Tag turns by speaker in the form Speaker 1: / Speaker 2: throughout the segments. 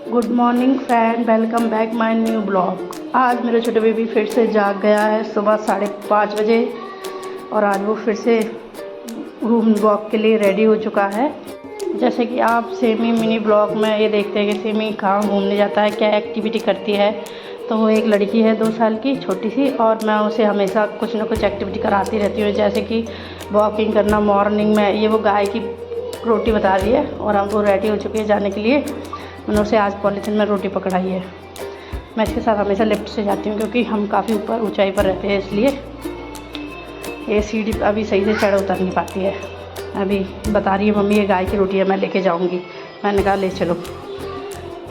Speaker 1: Good morning friend, welcome back my new blog. आज मेरा छोटा बेबी फिर से जाग गया है सुबह 5:30 बजे और आज वो फिर से घूम वॉक के लिए रेडी हो चुका है। जैसे कि आप सेमी मिनी ब्लॉग में ये देखते हैं कि सेमी कहाँ घूमने जाता है, क्या एक्टिविटी करती है। तो वो एक लड़की है 2 साल की छोटी सी, और मैं उसे हमेशा कुछ ना कुछ एक्टिविटी कराती रहती हूँ, जैसे कि वॉकिंग करना मॉर्निंग में। ये वो गाय की रोटी बता रही है और अब वो रेडी हो चुकी है जाने के लिए। मैंने उसे आज पॉलीथिन में रोटी पकड़ाई है। मैं इसके साथ हमेशा लिफ्ट से जाती हूँ क्योंकि हम काफ़ी ऊपर ऊंचाई पर रहते हैं, इसलिए ये सीढ़ी अभी सही से चढ़ उतर नहीं पाती है। अभी बता रही है मम्मी ये गाय की रोटी है, मैं लेके जाऊँगी। मैंने कहा ले चलो,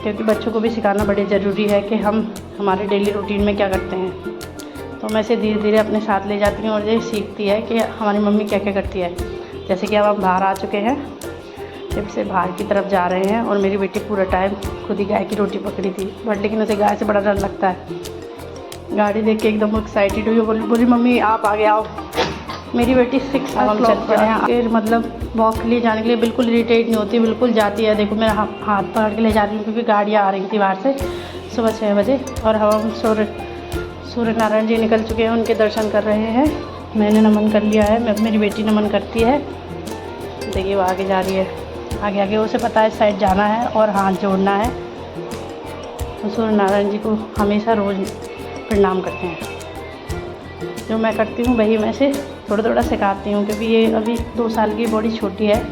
Speaker 1: क्योंकि बच्चों को भी सिखाना बड़े ज़रूरी है कि हम हमारे डेली रूटीन में क्या करते हैं। तो मैं इसे धीरे धीरे अपने साथ ले जाती हूँ और ये सीखती है कि हमारी मम्मी क्या क्या करती है। जैसे कि अब हम बाहर आ चुके हैं, जब से बाहर की तरफ जा रहे हैं, और मेरी बेटी पूरा टाइम खुद ही गाय की रोटी पकड़ी थी, बट लेकिन उसे गाय से बड़ा डर लगता है। गाड़ी देख के एकदम एक्साइटेड हुई, बोली मम्मी आप आगे आओ। मेरी बेटी 6 o'clock पर है, फिर मतलब वॉक के लिए जाने के लिए बिल्कुल इरिटेट नहीं होती, बिल्कुल जाती है। देखो मैं हाथ पकड़ के ले जा रही हूँ क्योंकि गाड़ियाँ आ रही थी बाहर से सुबह 6 बजे, और हम सूर्य नारायण जी निकल चुके हैं, उनके दर्शन कर रहे हैं। मैंने नमन कर लिया है, मेरी बेटी नमन करती है। देखिए वो आगे जा रही है, आगे आगे उसे पता है साइड जाना है और हाथ जोड़ना है। तो सूर्य नारायण जी को हमेशा रोज़ प्रणाम करते हैं। जो मैं करती हूँ वही मैं इसे थोड़ा थोड़ा सिखाती हूँ, क्योंकि ये अभी 2 साल की बॉडी छोटी है,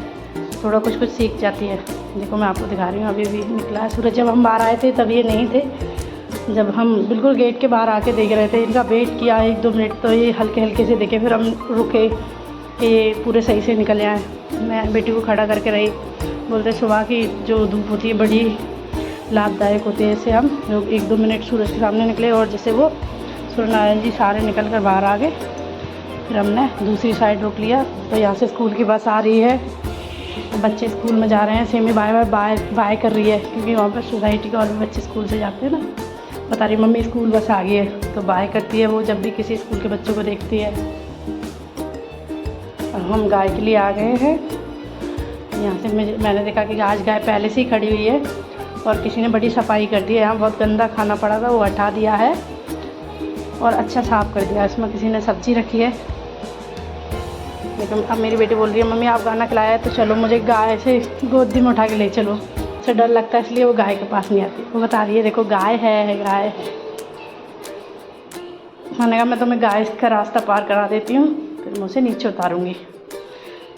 Speaker 1: थोड़ा कुछ सीख जाती है। देखो मैं आपको दिखा रही हूँ, अभी भी निकला है सूरज। जब हम बाहर आए थे तब ये नहीं थे, जब हम बिल्कुल गेट के बाहर आके देख रहे थे, इनका वेट किया 1-2 मिनट, तो ये हल्के हल्के से देखे, फिर हम रुके कि ये पूरे सही से निकल आए। मैं बेटी को खड़ा करके रही, बोलते सुबह की जो धूप होती है बड़ी लाभदायक होती है, इससे हम लोग 1-2 मिनट सूरज के सामने निकले, और जैसे वो सूर्य नारायण जी सारे निकल कर बाहर आ गए। फिर हमने दूसरी साइड रोक लिया। तो यहाँ से स्कूल की बस आ रही है, बच्चे स्कूल में जा रहे हैं। सेमी बाय कर रही है, क्योंकि वहाँ पर सोसाइटी के और भी बच्चे स्कूल से जाते हैं ना। बता रही मम्मी स्कूल बस आ गई है, तो बाय करती है वो जब भी किसी स्कूल के बच्चों को देखती है। और हम गाय के लिए आ गए हैं। यहाँ से मैंने देखा कि आज गाय पहले से ही खड़ी हुई है और किसी ने बड़ी सफाई कर दी है। यहाँ बहुत गंदा खाना पड़ा था, वो हटा दिया है और अच्छा साफ़ कर दिया। इसमें किसी ने सब्ज़ी रखी है। लेकिन अब मेरी बेटी बोल रही है मम्मी आप खाना खिलाया है तो चलो मुझे गाय से गोदी में उठा के ले चलो। उसे डर लगता है इसलिए वो गाय के पास नहीं आती। वो बता रही है देखो गाय है गाय। मैंने कहा मैं तुम्हें गाय का रास्ता पार करा देती हूँ, फिर मैं उसे नीचे उतारूँगी।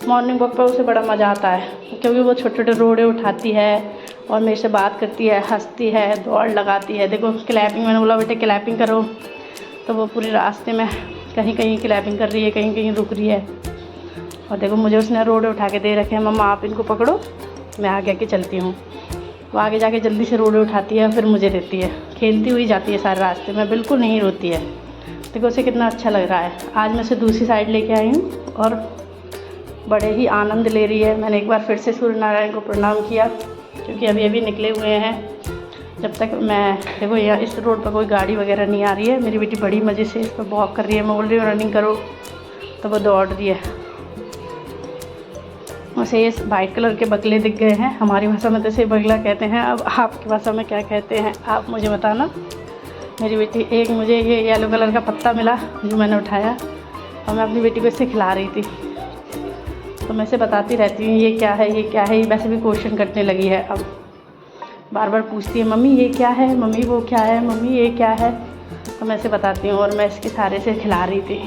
Speaker 1: मॉर्निंग वॉक पर उसे बड़ा मज़ा आता है, क्योंकि वो छोटे छोटे रोड़े उठाती है और मेरे से बात करती है, हंसती है, दौड़ लगाती है। देखो क्लैपिंग, मैंने बोला बेटे क्लैपिंग करो, तो वो पूरे रास्ते में कहीं कहीं क्लैपिंग कर रही है, कहीं कहीं रुक रही है। और देखो मुझे उसने रोड़े उठा के दे रखे हैं, मम्मा आप इनको पकड़ो, मैं आगे आके चलती हूँ। वो आगे जाके जल्दी से रोड़े उठाती है, फिर मुझे देती है। खेलती हुई जाती है सारे रास्ते में, बिल्कुल नहीं रोती है। देखो उसे कितना अच्छा लग रहा है। आज मैं उसे दूसरी साइड लेके आई हूँ और बड़े ही आनंद ले रही है। मैंने एक बार फिर से सूर्य नारायण को प्रणाम किया, क्योंकि अभी अभी निकले हुए हैं। जब तक मैं देखो यहाँ इस रोड पर कोई गाड़ी वगैरह नहीं आ रही है, मेरी बेटी बड़ी मज़े से इस पर वॉक कर रही है। मैं बोल रही हूँ रनिंग करो, तो वो दौड़ रही है। उसे ये वाइट कलर के बगले दिख गए हैं, हमारी भाषा में तो इसे बगला कहते हैं। अब आपकी भाषा में क्या कहते हैं आप मुझे बताना। मेरी बेटी एक मुझे ये येलो कलर का पत्ता मिला जो मैंने उठाया, और मैं अपनी बेटी को इससे खिला रही थी। तो मैं इसे बताती रहती हूँ ये क्या है, ये क्या है। वैसे भी क्वेश्चन करने लगी है, अब बार बार पूछती है मम्मी ये क्या है, मम्मी वो क्या है, मम्मी ये क्या है। तो मैं इसे बताती हूँ, और मैं इसके सारे से खिला रही थी।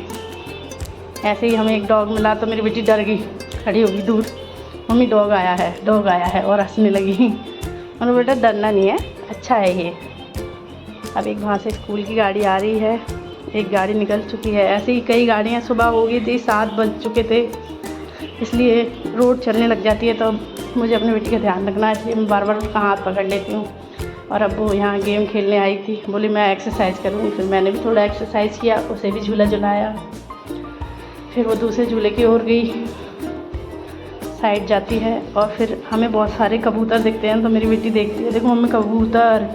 Speaker 1: ऐसे ही हमें एक डॉग मिला तो मेरी बेटी डर गई, खड़ी होगी दूर, मम्मी डॉग आया है, और हंसने लगी। मैंने बेटा डरना नहीं है, अच्छा है ये। अब एक वहाँ से स्कूल की गाड़ी आ रही है, एक गाड़ी निकल चुकी है। ऐसे ही कई गाड़ियाँ, सुबह हो गई थी, 7 बज चुके थे, इसलिए रोड चलने लग जाती है। तो मुझे अपनी बेटी का ध्यान रखना है, इसलिए मैं बार बार उसका हाथ पकड़ लेती हूँ। और अब वो यहाँ गेम खेलने आई थी, बोली मैं एक्सरसाइज करूँगी। फिर मैंने भी थोड़ा एक्सरसाइज किया, उसे भी झूला झुलाया। फिर वो दूसरे झूले की ओर गई, साइड जाती है, और फिर हमें बहुत सारे कबूतर दिखते हैं। तो मेरी बेटी देखती है देखो मम्मी कबूतर।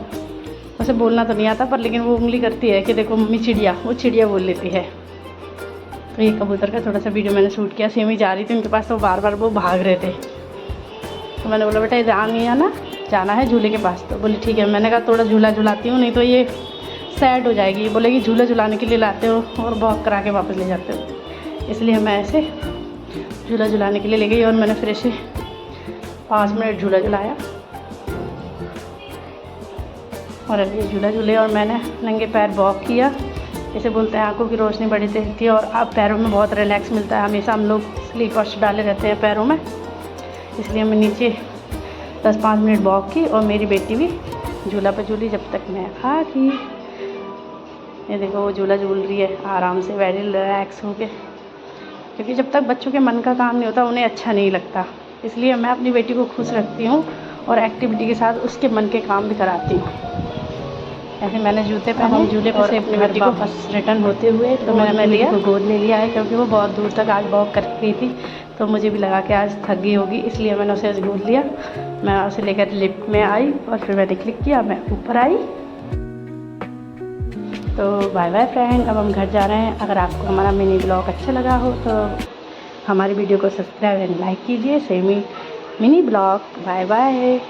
Speaker 1: उसे बोलना तो नहीं आता, पर लेकिन वो उंगली करती है कि देखो मम्मी चिड़िया, वो चिड़िया बोल लेती है। तो ये कबूतर का थोड़ा सा वीडियो मैंने शूट किया। सेमी जा रही थी उनके पास, तो बार बार वो भाग रहे थे। तो मैंने बोला बेटा इधर आ नहीं आना, जाना है झूले के पास। तो बोली ठीक है। मैंने कहा थोड़ा झूला झुलाती हूँ, नहीं तो ये सैड हो जाएगी। बोलेगी झूला झुलाने के लिए लाते हो और वॉक करा के वापस ले जाते हो। इसलिए मैं ऐसे झूला झुलाने के लिए ले गई और मैंने फिर ऐसे 5 मिनट झूला झुलाया और अभी झूला झूले और मैंने नंगे पैर वॉक किया। जैसे बोलते हैं आंखों की रोशनी बड़ी तेज थी और अब पैरों में बहुत रिलैक्स मिलता है। हमेशा हम लोग स्लीपर्स डाले रहते हैं पैरों में, इसलिए मैं नीचे 10-5 मिनट वॉक की और मेरी बेटी भी झूला पर झूली जब तक मैं आ गई। ये देखो वो झूला झूल रही है आराम से, वेरी रिलैक्स हो के, क्योंकि जब तक बच्चों के मन का काम नहीं होता उन्हें अच्छा नहीं लगता। इसलिए मैं अपनी बेटी को खुश रखती हूँ और एक्टिविटी के साथ उसके मन के काम भी कराती हूँ। ऐसे मैंने जूते पहने, झूले पर से अपनी बेटी को वापस रिटर्न होते हुए तो मैंने लिया को गोद ले लिया है, क्योंकि वो बहुत दूर तक आज वॉक करके गई थी। तो मुझे भी लगा कि आज थक गई होगी, इसलिए मैंने उसे गोद लिया। मैं उसे लेकर लिफ्ट में आई और फिर मैंने क्लिक किया, मैं ऊपर आई। तो बाय बाय फ्रेंड, अब हम घर जा रहे हैं। अगर आपको हमारा मिनी ब्लॉग अच्छा लगा हो तो हमारी वीडियो को सब्सक्राइब एंड लाइक कीजिए। Semi mini blog, bye bye.